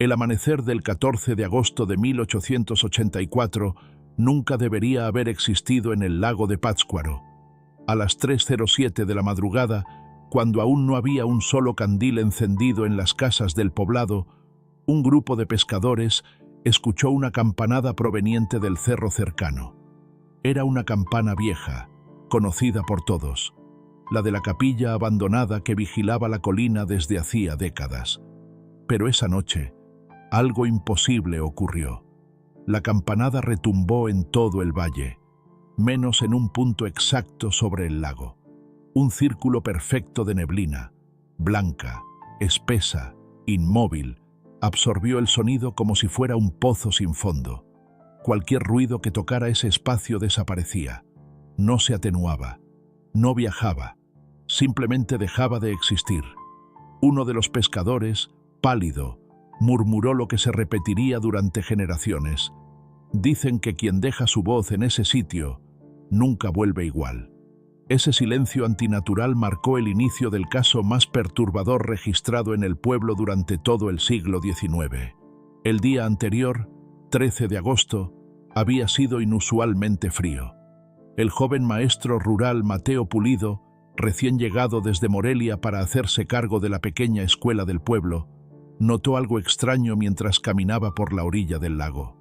El amanecer del 14 de agosto de 1884 nunca debería haber existido en el lago de Pátzcuaro. A las 3:07 de la madrugada, cuando aún no había un solo candil encendido en las casas del poblado, un grupo de pescadores escuchó una campanada proveniente del cerro cercano. Era una campana vieja, conocida por todos, la de la capilla abandonada que vigilaba la colina desde hacía décadas. Pero esa noche, algo imposible ocurrió. La campanada retumbó en todo el valle, menos en un punto exacto sobre el lago. Un círculo perfecto de neblina, blanca, espesa, inmóvil, absorbió el sonido como si fuera un pozo sin fondo. Cualquier ruido que tocara ese espacio desaparecía. No se atenuaba, no viajaba, simplemente dejaba de existir. Uno de los pescadores, pálido, murmuró lo que se repetiría durante generaciones. Dicen que quien deja su voz en ese sitio nunca vuelve igual. Ese silencio antinatural marcó el inicio del caso más perturbador registrado en el pueblo durante todo el siglo XIX. El día anterior, 13 de agosto, había sido inusualmente frío. El joven maestro rural Mateo Pulido, recién llegado desde Morelia para hacerse cargo de la pequeña escuela del pueblo, notó algo extraño mientras caminaba por la orilla del lago.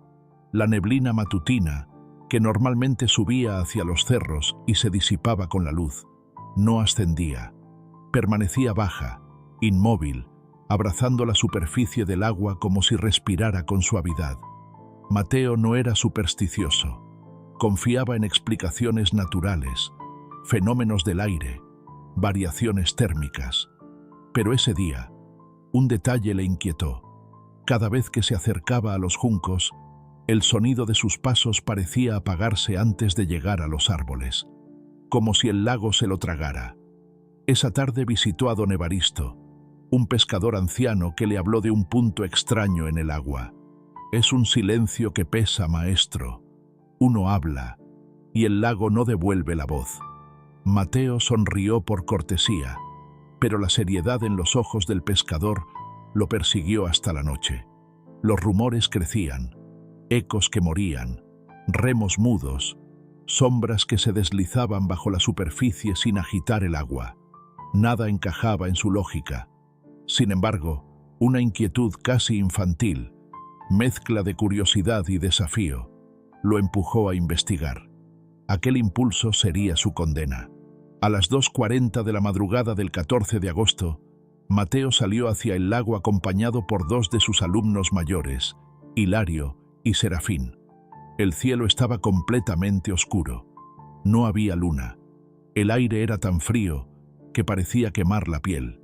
La neblina matutina, que normalmente subía hacia los cerros y se disipaba con la luz, no ascendía. Permanecía baja, inmóvil, abrazando la superficie del agua como si respirara con suavidad. Mateo no era supersticioso. Confiaba en explicaciones naturales, fenómenos del aire, variaciones térmicas. Pero ese día, un detalle le inquietó. Cada vez que se acercaba a los juncos, el sonido de sus pasos parecía apagarse antes de llegar a los árboles, como si el lago se lo tragara. Esa tarde visitó a don Evaristo, un pescador anciano que le habló de un punto extraño en el agua. «Es un silencio que pesa, maestro. Uno habla, y el lago no devuelve la voz». Mateo sonrió por cortesía, pero la seriedad en los ojos del pescador lo persiguió hasta la noche. Los rumores crecían, ecos que morían, remos mudos, sombras que se deslizaban bajo la superficie sin agitar el agua. Nada encajaba en su lógica. Sin embargo, una inquietud casi infantil, mezcla de curiosidad y desafío, lo empujó a investigar. Aquel impulso sería su condena. A las 2:40 de la madrugada del 14 de agosto, Mateo salió hacia el lago acompañado por dos de sus alumnos mayores, Hilario y Serafín. El cielo estaba completamente oscuro. No había luna. El aire era tan frío que parecía quemar la piel.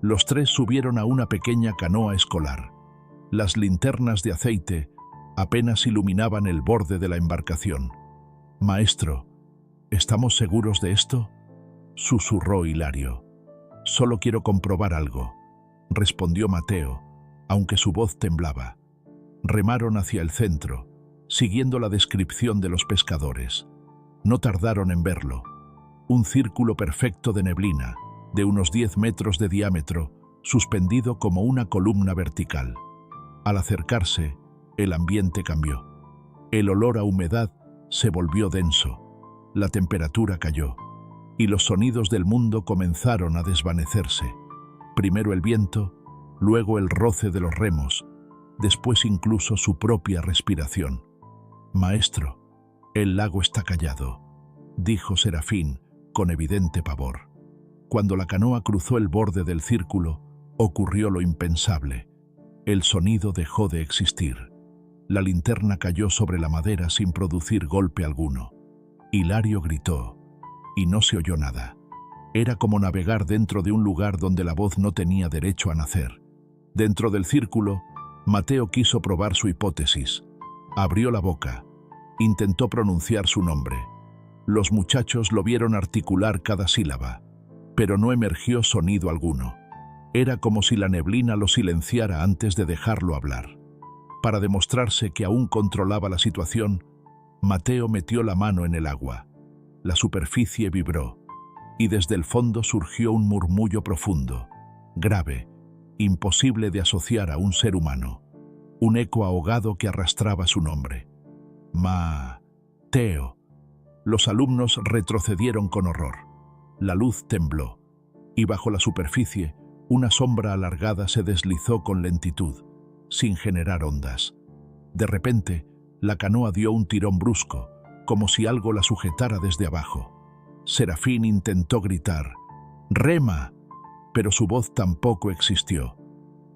Los tres subieron a una pequeña canoa escolar. Las linternas de aceite apenas iluminaban el borde de la embarcación. «Maestro, ¿estamos seguros de esto?», susurró Hilario. «Solo quiero comprobar algo», respondió Mateo, aunque su voz temblaba. Remaron hacia el centro, siguiendo la descripción de los pescadores. No tardaron en verlo. Un círculo perfecto de neblina, de unos 10 metros de diámetro, suspendido como una columna vertical. Al acercarse, el ambiente cambió. El olor a humedad se volvió denso, la temperatura cayó, y los sonidos del mundo comenzaron a desvanecerse. Primero el viento, luego el roce de los remos, después incluso su propia respiración. «Maestro, el lago está callado», dijo Serafín con evidente pavor. Cuando la canoa cruzó el borde del círculo, ocurrió lo impensable. El sonido dejó de existir. La linterna cayó sobre la madera sin producir golpe alguno. Hilario gritó, y no se oyó nada. Era como navegar dentro de un lugar donde la voz no tenía derecho a nacer. Dentro del círculo, Mateo quiso probar su hipótesis. Abrió la boca. Intentó pronunciar su nombre. Los muchachos lo vieron articular cada sílaba, pero no emergió sonido alguno. Era como si la neblina lo silenciara antes de dejarlo hablar. Para demostrarse que aún controlaba la situación, Mateo metió la mano en el agua. La superficie vibró, y desde el fondo surgió un murmullo profundo, grave, imposible de asociar a un ser humano. un eco ahogado que arrastraba su nombre. Mateo. Los alumnos retrocedieron con horror. La luz tembló, y bajo la superficie, una sombra alargada se deslizó con lentitud, sin generar ondas. De repente, la canoa dio un tirón brusco, como si algo la sujetara desde abajo. Serafín intentó gritar, «¡Rema!», pero su voz tampoco existió.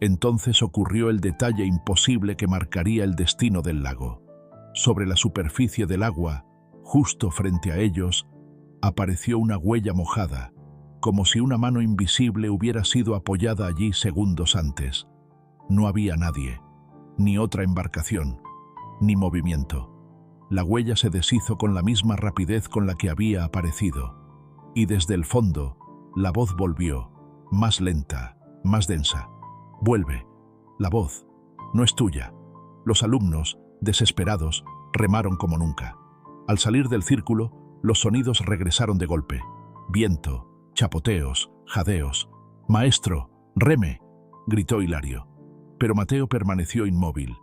Entonces ocurrió el detalle imposible que marcaría el destino del lago. Sobre la superficie del agua, justo frente a ellos, apareció una huella mojada, como si una mano invisible hubiera sido apoyada allí segundos antes. No había nadie, ni otra embarcación, ni movimiento. La huella se deshizo con la misma rapidez con la que había aparecido, y desde el fondo, la voz volvió, más lenta, más densa. «Vuelve. La voz no es tuya». Los alumnos, desesperados, remaron como nunca. Al salir del círculo, los sonidos regresaron de golpe. Viento, chapoteos, jadeos. «¡Maestro! ¡Reme!», gritó Hilario. Pero Mateo permaneció inmóvil.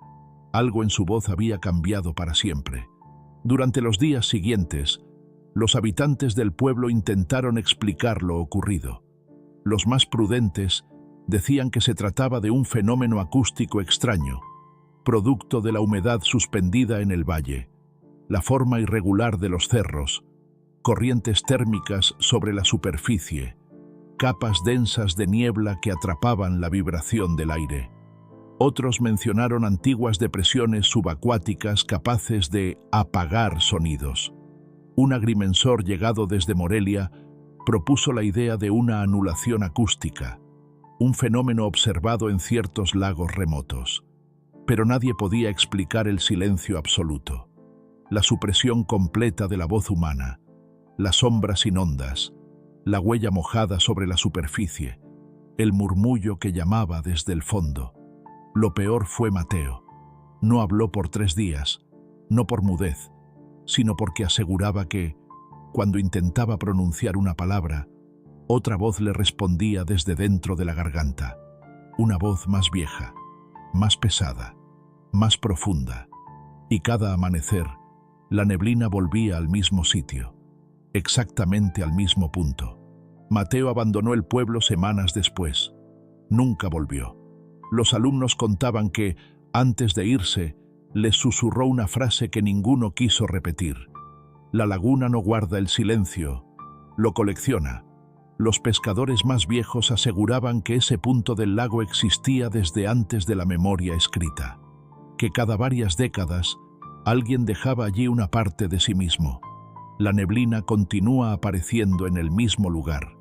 Algo en su voz había cambiado para siempre. Durante los días siguientes, los habitantes del pueblo intentaron explicar lo ocurrido. Los más prudentes decían que se trataba de un fenómeno acústico extraño, producto de la humedad suspendida en el valle, la forma irregular de los cerros, corrientes térmicas sobre la superficie, capas densas de niebla que atrapaban la vibración del aire. Otros mencionaron antiguas depresiones subacuáticas capaces de apagar sonidos. Un agrimensor llegado desde Morelia propuso la idea de una anulación acústica, un fenómeno observado en ciertos lagos remotos. Pero nadie podía explicar el silencio absoluto, la supresión completa de la voz humana, la sombra sin ondas, la huella mojada sobre la superficie, el murmullo que llamaba desde el fondo. Lo peor fue Mateo. No habló por 3 días, no por mudez, sino porque aseguraba que, cuando intentaba pronunciar una palabra, otra voz le respondía desde dentro de la garganta. Una voz más vieja, más pesada, más profunda. Y cada amanecer, la neblina volvía al mismo sitio, exactamente al mismo punto. Mateo abandonó el pueblo semanas después. Nunca volvió. Los alumnos contaban que, antes de irse, les susurró una frase que ninguno quiso repetir. La laguna no guarda el silencio, lo colecciona. Los pescadores más viejos aseguraban que ese punto del lago existía desde antes de la memoria escrita, que cada varias décadas alguien dejaba allí una parte de sí mismo. La neblina continúa apareciendo en el mismo lugar.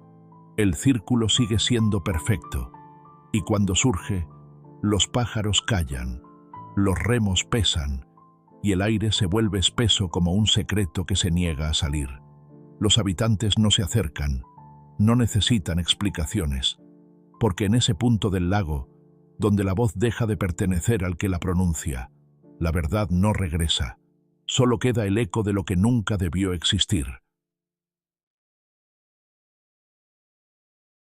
El círculo sigue siendo perfecto, y cuando surge, los pájaros callan, los remos pesan, y el aire se vuelve espeso como un secreto que se niega a salir. Los habitantes no se acercan, no necesitan explicaciones, porque en ese punto del lago, donde la voz deja de pertenecer al que la pronuncia, la verdad no regresa, solo queda el eco de lo que nunca debió existir.